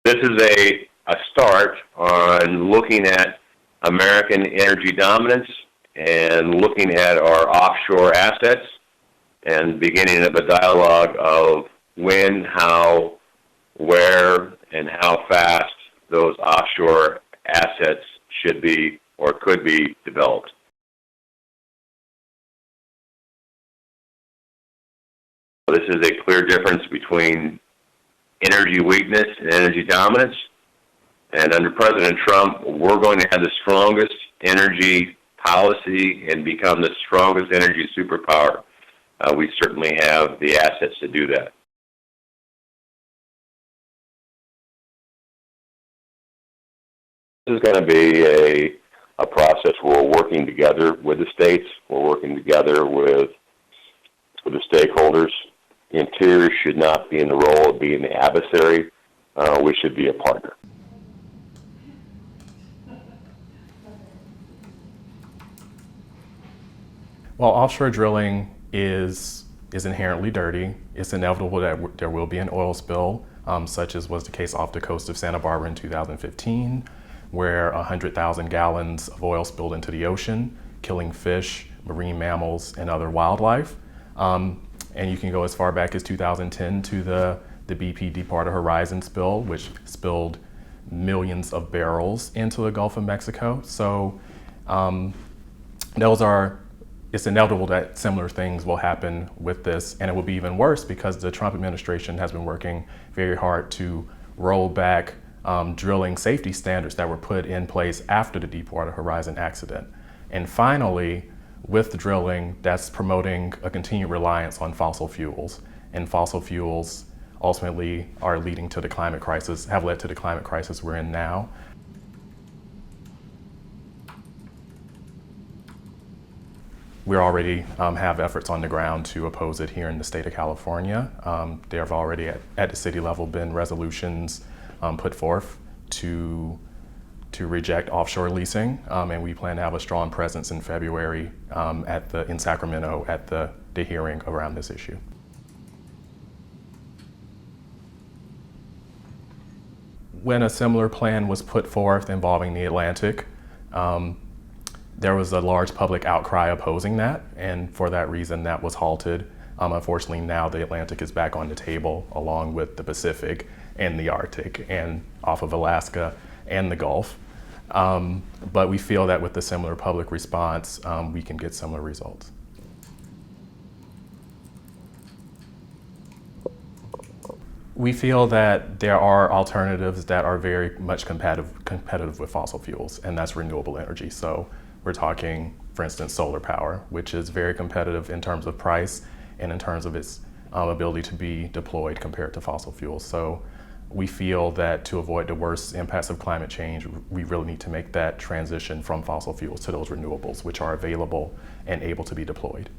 This is a start on looking at American energy dominance and looking at our offshore assets and beginning of a dialogue of when, how, where, and how fast those offshore assets should be or could be developed. This is a clear difference between energy weakness and energy dominance. And under President Trump, we're going to have the strongest energy policy and become the strongest energy superpower. We certainly have the assets to do that. This is going to be a process where we're working together with the states, we're working together with the stakeholders. Interior should not be in the role of being the adversary. We should be a partner. Well, offshore drilling is inherently dirty. It's inevitable that there will be an oil spill, such as was the case off the coast of Santa Barbara in 2015, where 100,000 gallons of oil spilled into the ocean, killing fish, marine mammals, and other wildlife. And you can go as far back as 2010 to the BP Deepwater Horizon spill, which spilled millions of barrels into the Gulf of Mexico. So it's inevitable that similar things will happen with this, and it will be even worse because the Trump administration has been working very hard to roll back drilling safety standards that were put in place after the Deepwater Horizon accident. And finally, with the drilling, that's promoting a continued reliance on fossil fuels. And fossil fuels ultimately are leading to the climate crisis, have led to the climate crisis we're in now. We already have efforts on the ground to oppose it here in the state of California. There have already at the city level been resolutions put forth to reject offshore leasing, and we plan to have a strong presence in February in Sacramento at the hearing around this issue. When a similar plan was put forth involving the Atlantic, there was a large public outcry opposing that, and for that reason that was halted. Unfortunately, now the Atlantic is back on the table along with the Pacific and the Arctic and off of Alaska and the Gulf. But we feel that with the similar public response, we can get similar results. We feel that there are alternatives that are very much competitive with fossil fuels, and that's renewable energy. So we're talking, for instance, solar power, which is very competitive in terms of price and in terms of its ability to be deployed compared to fossil fuels. So we feel that to avoid the worst impacts of climate change, we really need to make that transition from fossil fuels to those renewables, which are available and able to be deployed.